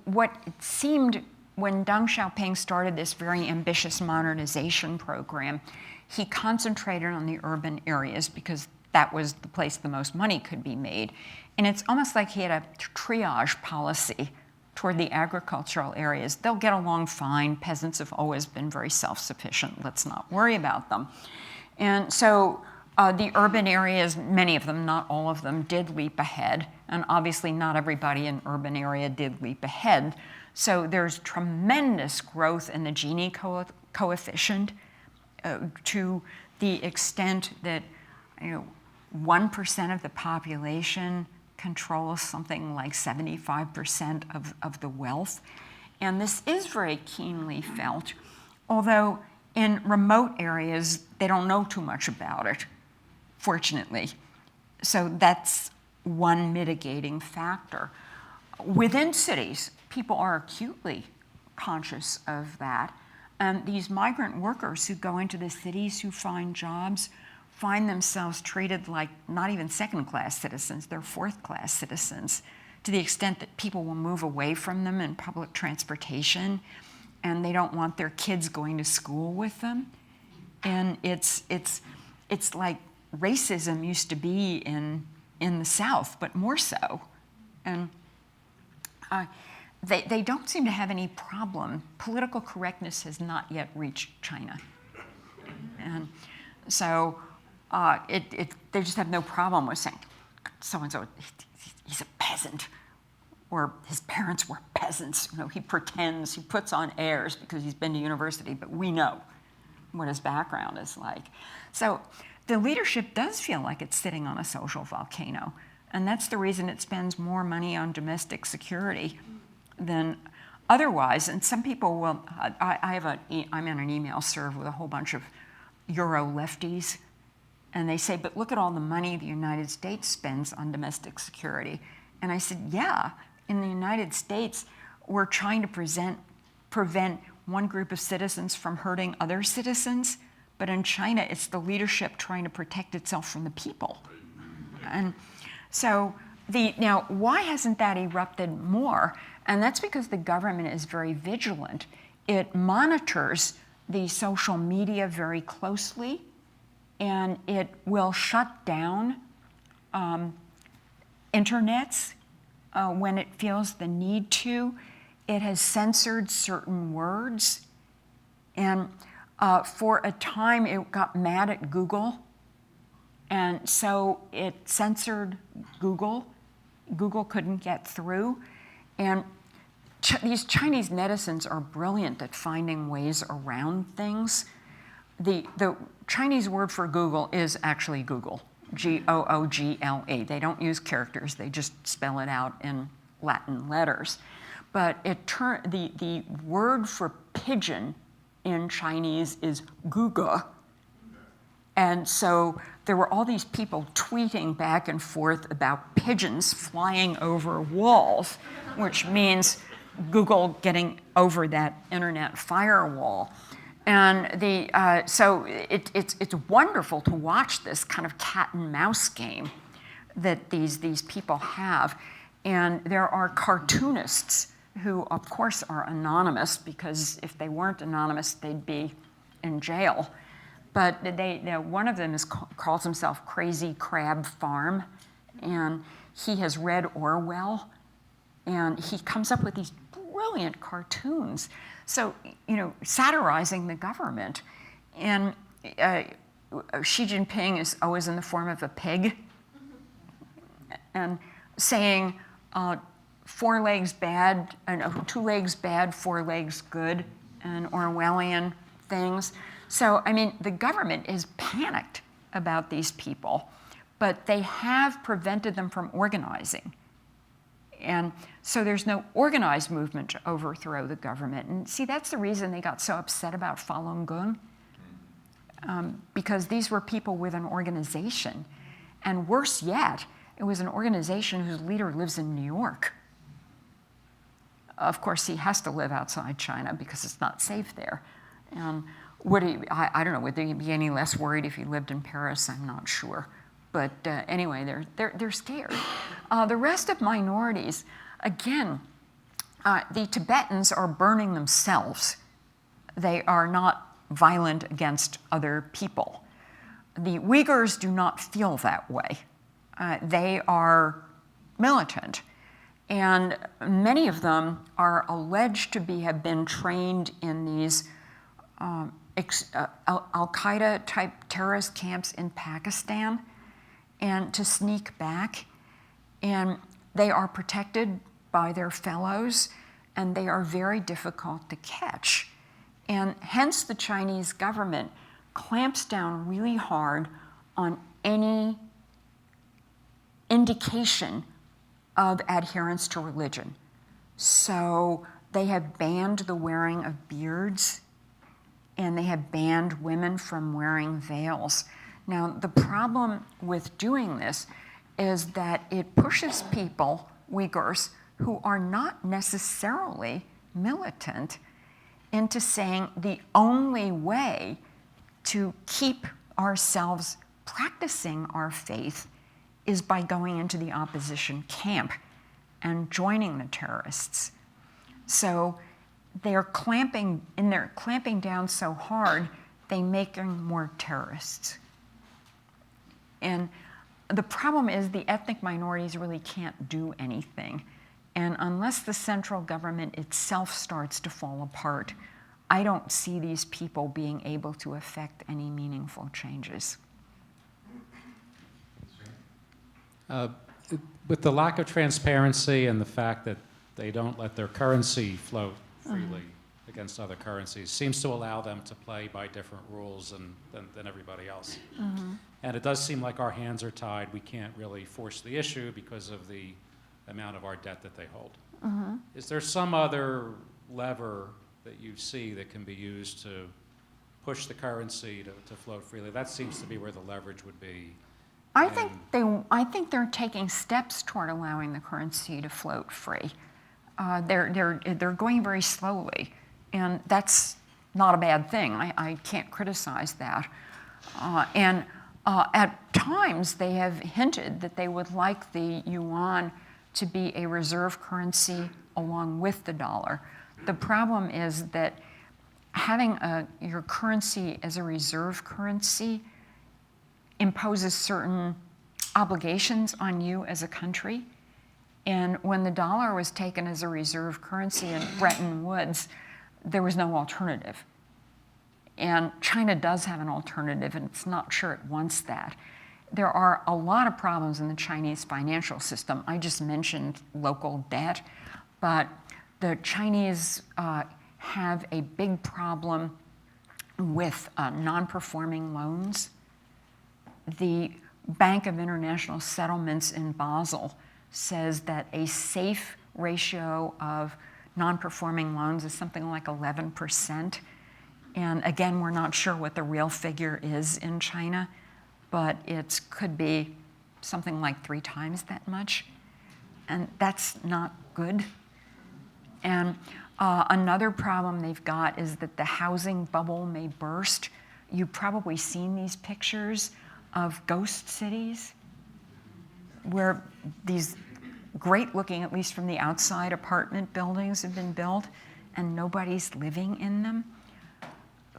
what it seemed when Deng Xiaoping started this very ambitious modernization program, he concentrated on the urban areas because that was the place the most money could be made. And it's almost like he had a triage policy toward the agricultural areas. They'll get along fine. Peasants have always been very self-sufficient. Let's not worry about them. And so the urban areas, many of them, not all of them, did leap ahead. And obviously not everybody in urban area did leap ahead. So there's tremendous growth in the Gini coefficient to the extent that 1% of the population controls something like 75% of the wealth. And this is very keenly felt, although in remote areas, they don't know too much about it, fortunately. So that's one mitigating factor. Within cities, people are acutely conscious of that. And these migrant workers who go into the cities who find jobs find themselves treated like not even second-class citizens, they're fourth-class citizens, to the extent that people will move away from them in public transportation, and they don't want their kids going to school with them. And it's like racism used to be in the South, but more so. And they don't seem to have any problem. Political correctness has not yet reached China. And so they just have no problem with saying, so-and-so, he's a peasant, or his parents were peasants. He pretends, he puts on airs because he's been to university, but we know what his background is like. So the leadership does feel like it's sitting on a social volcano. And that's the reason it spends more money on domestic security than otherwise. And some people will, I'm in an email serve with a whole bunch of Euro lefties, and they say, but look at all the money the United States spends on domestic security. And I said, yeah, in the United States, we're trying to prevent one group of citizens from hurting other citizens, but in China, it's the leadership trying to protect itself from the people. And so now, why hasn't that erupted more? And that's because the government is very vigilant. It monitors the social media very closely, and it will shut down internets when it feels the need to. It has censored certain words, and for a time it got mad at Google, and so it censored Google. Google couldn't get through, and these Chinese netizens are brilliant at finding ways around things. The Chinese word for Google is actually Google, Google. They don't use characters, they just spell it out in Latin letters. But the word for pigeon in Chinese is guga. And so there were all these people tweeting back and forth about pigeons flying over walls, which means Google getting over that internet firewall. And so it's wonderful to watch this kind of cat and mouse game that these people have. And there are cartoonists who, of course, are anonymous, because if they weren't anonymous, they'd be in jail. But one of them calls himself Crazy Crab Farm, and he has read Orwell, and he comes up with these brilliant cartoons. So, satirizing the government. And Xi Jinping is always in the form of a pig, and saying 4 legs bad, 2 legs bad, 4 legs good, and Orwellian things. So, the government is panicked about these people, but they have prevented them from organizing. And so there's no organized movement to overthrow the government. And see, that's the reason they got so upset about Falun Gong, because these were people with an organization. And worse yet, it was an organization whose leader lives in New York. Of course, he has to live outside China because it's not safe there. And I don't know, would they be any less worried if he lived in Paris? I'm not sure. But anyway, they're scared. The rest of minorities, again, the Tibetans are burning themselves. They are not violent against other people. The Uyghurs do not feel that way. They are militant. And many of them are alleged to have been trained in these Al-Qaeda type terrorist camps in Pakistan, and to sneak back. And they are protected by their fellows, and they are very difficult to catch. And hence the Chinese government clamps down really hard on any indication of adherence to religion. So they have banned the wearing of beards, and they have banned women from wearing veils. Now, the problem with doing this is that it pushes people, Uyghurs, who are not necessarily militant, into saying the only way to keep ourselves practicing our faith is by going into the opposition camp and joining the terrorists. So they're clamping down so hard, they make more terrorists. And the problem is the ethnic minorities really can't do anything. And unless the central government itself starts to fall apart, I don't see these people being able to affect any meaningful changes. With the lack of transparency and the fact that they don't let their currency float freely, against other currencies seems to allow them to play by different rules than everybody else. And it does seem like our hands are tied. We can't really force the issue because of the amount of our debt that they hold. Is there some other lever that you see that can be used to push the currency to float freely? That seems to be where the leverage would be. I think they're taking steps toward allowing the currency to float free. They're going very slowly, and that's not a bad thing. I can't criticize that. And at times they have hinted that they would like the yuan to be a reserve currency along with the dollar. The problem is that having your currency as a reserve currency imposes certain obligations on you as a country. And when the dollar was taken as a reserve currency in Bretton Woods, there was no alternative. And China does have an alternative, and it's not sure it wants that. There are a lot of problems in the Chinese financial system. I just mentioned local debt, but the Chinese have a big problem with non-performing loans. The Bank of International Settlements in Basel says that a safe ratio of non-performing loans is something like 11%. And again, we're not sure what the real figure is in China, but it could be something like 3 times that much. And that's not good. And another problem they've got is that the housing bubble may burst. You've probably seen these pictures of ghost cities where these great looking, at least from the outside, apartment buildings have been built and nobody's living in them.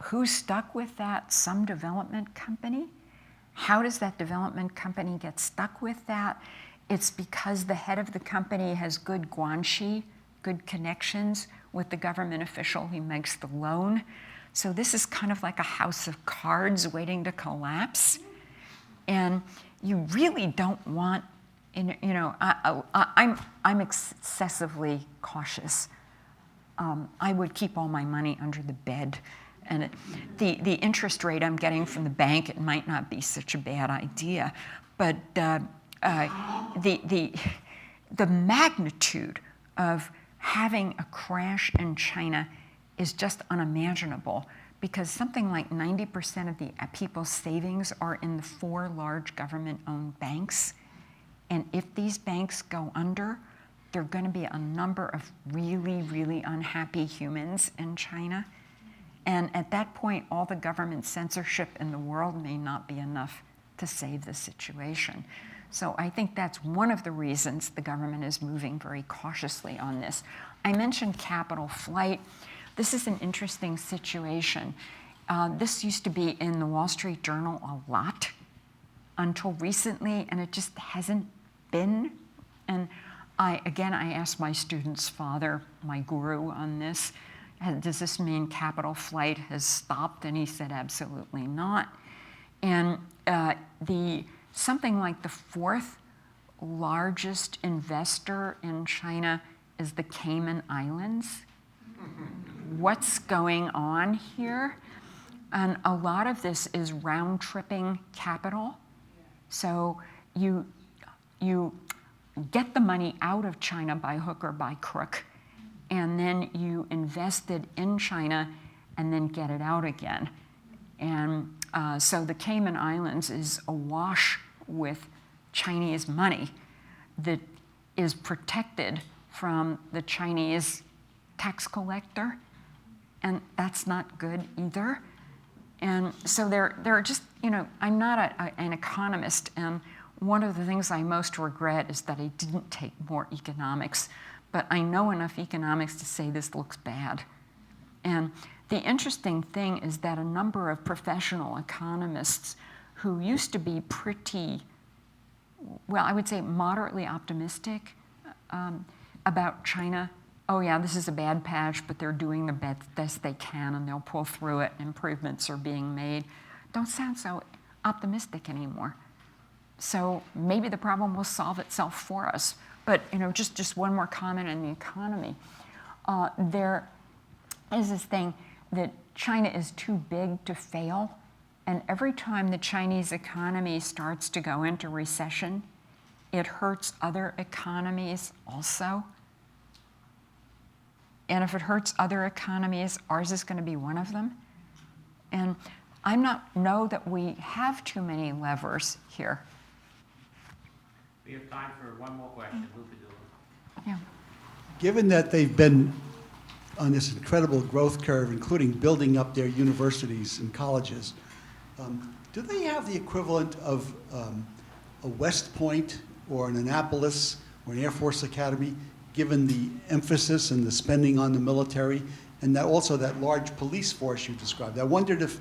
Who's stuck with that? Some development company. How does that development company get stuck with that? It's because the head of the company has good guanxi, good connections with the government official who makes the loan. So this is kind of like a house of cards waiting to collapse. And you really don't want, I'm excessively cautious. I would keep all my money under the bed. And the interest rate I'm getting from the bank, it might not be such a bad idea. But the magnitude of having a crash in China is just unimaginable, because something like 90% of the people's savings are in the 4 large government-owned banks. And if these banks go under, there are going to be a number of really, really unhappy humans in China. And at that point, all the government censorship in the world may not be enough to save the situation. So I think that's one of the reasons the government is moving very cautiously on this. I mentioned capital flight. This is an interesting situation. This used to be in the Wall Street Journal a lot until recently, and it just hasn't been. And I asked my student's father, my guru, on this. Does this mean capital flight has stopped? And he said, absolutely not. And something like the 4th largest investor in China is the Cayman Islands. What's going on here? And a lot of this is round-tripping capital. So you get the money out of China by hook or by crook, and then you invest it in China and then get it out again. And so the Cayman Islands is awash with Chinese money that is protected from the Chinese tax collector, and that's not good either. And so they're just, I'm not an economist, and one of the things I most regret is that I didn't take more economics, but I know enough economics to say this looks bad. And the interesting thing is that a number of professional economists who used to be pretty, well, I would say moderately optimistic about China, oh yeah, this is a bad patch, but they're doing the best they can and they'll pull through it, improvements are being made, don't sound so optimistic anymore. So maybe the problem will solve itself for us. But just one more comment on the economy. is this thing that China is too big to fail, and every time the Chinese economy starts to go into recession, it hurts other economies also. And if it hurts other economies, ours is going to be one of them. And I know that we have too many levers here. We have time for one more question. Yeah. Given that they've been on this incredible growth curve, including building up their universities and colleges, do they have the equivalent of a West Point or an Annapolis or an Air Force Academy, given the emphasis and the spending on the military, and that also that large police force you described? I wondered if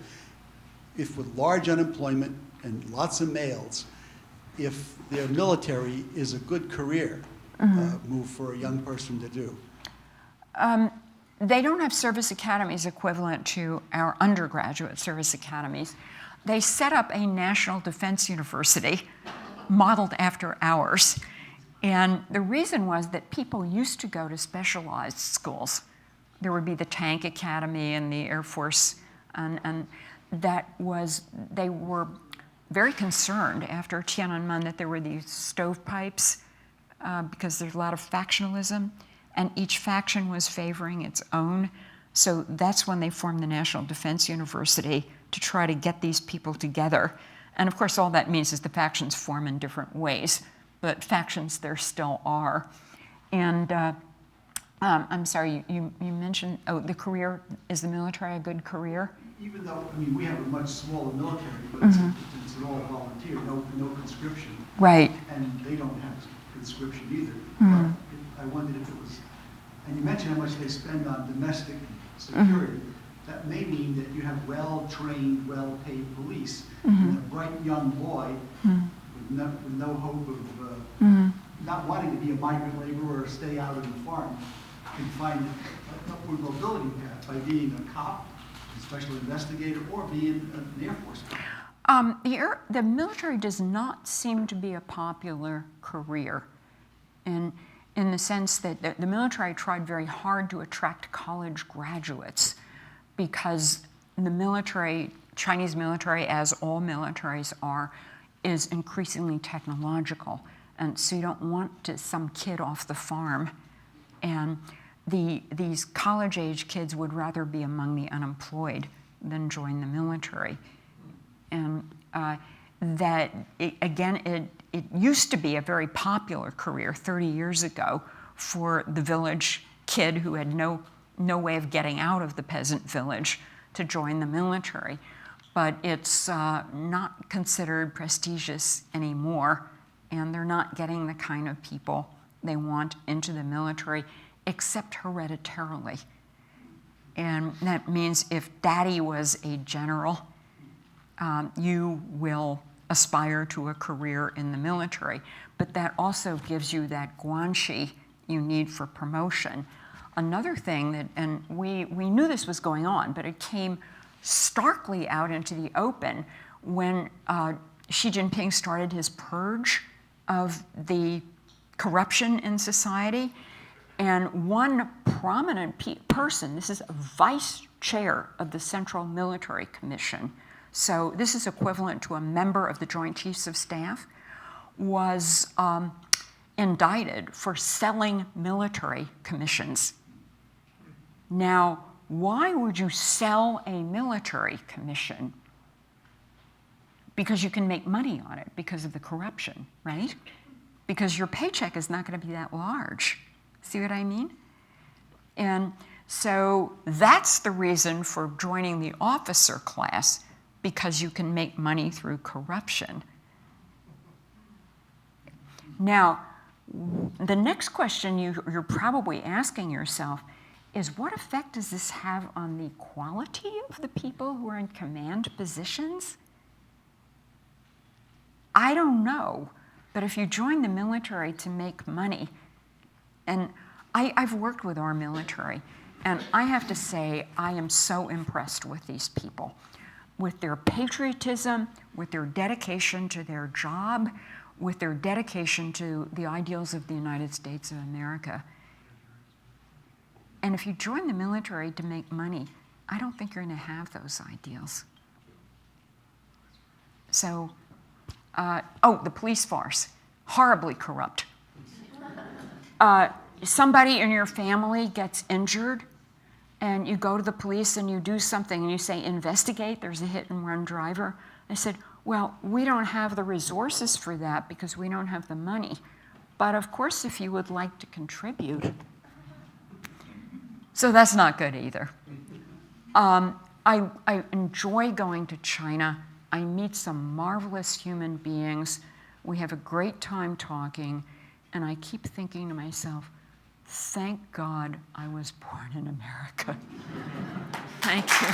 with large unemployment and lots of males, if their military is a good career move for a young person to do. They don't have service academies equivalent to our undergraduate service academies. They set up a national defense university modeled after ours. And the reason was that people used to go to specialized schools. There would be the Tank Academy and the Air Force, and they were very concerned after Tiananmen that there were these stovepipes because there's a lot of factionalism, and each faction was favoring its own. So that's when they formed the National Defense University to try to get these people together. And of course, all that means is the factions form in different ways, but factions there still are. And I'm sorry, you mentioned, the career, is the military a good career? Even though, I mean, we have a much smaller military, but it's an all volunteer, no conscription. Right. And they don't have conscription either. But I wondered if it was, and you mentioned how much they spend on domestic security. That may mean that you have well-trained, well-paid police, and a bright young boy with no hope of not wanting to be a migrant laborer or stay out on the farm can find an upward mobility path by being a cop, a special investigator, or being an Air Force pilot. The military does not seem to be a popular career in the sense that the military tried very hard to attract college graduates because the military, Chinese military, as all militaries are, is increasingly technological. And so you don't want some kid off the farm. And these college-age kids would rather be among the unemployed than join the military. And it used to be a very popular career 30 years ago for the village kid who had no way of getting out of the peasant village to join the military. But it's not considered prestigious anymore, and they're not getting the kind of people they want into the military, except hereditarily. And that means if daddy was a general, you will aspire to a career in the military. But that also gives you that guanxi you need for promotion. Another thing that, and we knew this was going on, but it came starkly out into the open when Xi Jinping started his purge of the corruption in society. And one prominent person, this is a vice chair of the Central Military Commission, so this is equivalent to a member of the Joint Chiefs of Staff, was indicted for selling military commissions. Now, why would you sell a military commission? Because you can make money on it because of the corruption, right? Because your paycheck is not going to be that large. See what I mean? And so that's the reason for joining the officer class, because you can make money through corruption. Now, the next question you're probably asking yourself is, what effect does this have on the quality of the people who are in command positions? I don't know, but if you join the military to make money, and I've worked with our military, and I have to say I am so impressed with these people, with their patriotism, with their dedication to their job, with their dedication to the ideals of the United States of America. And if you join the military to make money, I don't think you're going to have those ideals. So, the police force, horribly corrupt. Somebody in your family gets injured, and you go to the police and you do something, and you say, investigate, there's a hit-and-run driver. I said, well, we don't have the resources for that because we don't have the money. But of course, if you would like to contribute. So that's not good either. I enjoy going to China. I meet some marvelous human beings. We have a great time talking. And I keep thinking to myself, thank God I was born in America. Thank you.